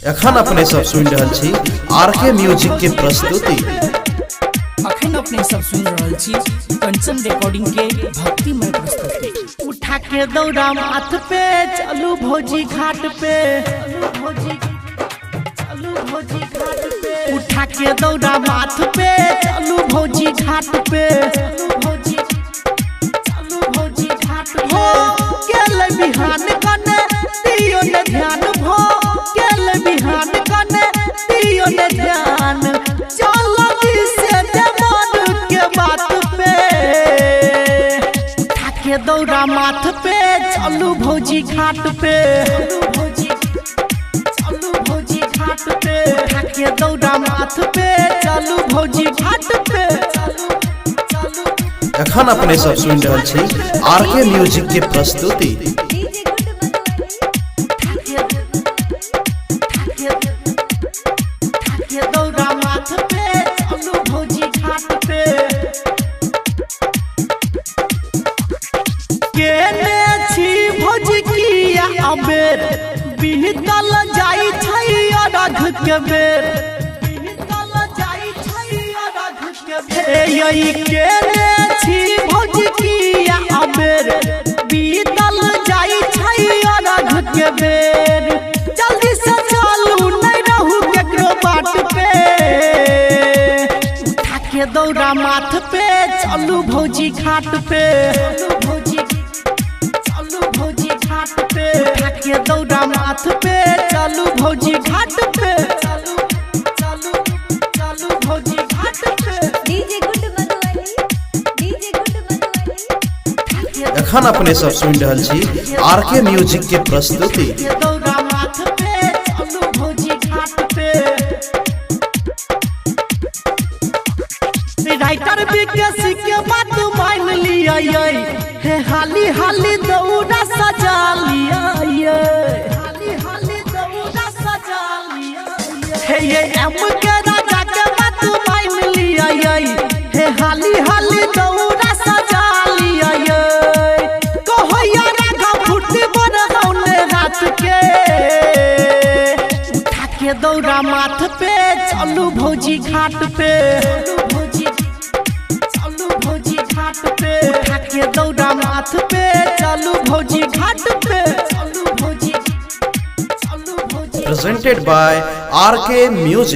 अखन अपने सब सुन रहल छी आरके म्यूजिक के प्रस्तुति। अखन अपने सब सुन रहल छी कंचन रिकॉर्डिंग के भक्तिमय प्रस्तुति। उठा के दौड़ा माथ पे चलू भौजी घाट पे, चलू भौजी घाट पे। उठा के दौड़ा माथ पे चलू भौजी घाट पे, चलू भौजी घाट पे। हो केल बिहान कने दियो न ध्यान, भो केल बिहान कने दियो न ध्यान। चलो से जमान के बात पे उठा के दौड़ा माथ पे चलू भौजी घाट पे, चलू भौजी घाट पे। उठा के दौड़ा माथ पे चलू भौजी घाट पे, अखन अपने सब सुन रहल छी आरके म्यूजिक के प्रस्तुति। बीतल जाई छै अरघ के बेर, बीतल जाई छै अरघ के बेर। यही केने छी भौजी किया अबेर, बीतल जाई छै अरघ के बेर। जल्दी से चलू नहीं रहू केकरो बाट पे, उठा के दौड़ा माथ पे चलू भौजी घाट पे, के दौड़ा माथ पे चलू भौजी घाट पे, चलू चलू चलू भौजी घाट पे। डीजे गुड मधुबनी, डीजे गुड मधुबनी। अखन अपने सब सुन रहल छी आरके म्यूजिक के प्रस्तुति। के दौड़ा माथ पे चलू भौजी घाट पे। राइटर विकेश के बात मान लिया, हे हाली हाली दौड़ा सजा लिया, हाली हाली दौड़ा सजा लिया। हे ये एम के राजा के बात मान लिया, हे हाली हाली दौड़ा सजा लिया। कहो यार का फुटबॉल होने रात के, उठा के दौड़ा माथ पे चलू भौजी घाट पे, उठा के दौड़ा माथ पे चलू भौजी घाट पे, चलू भौजी, चलू भौजी। Presented by RK Music।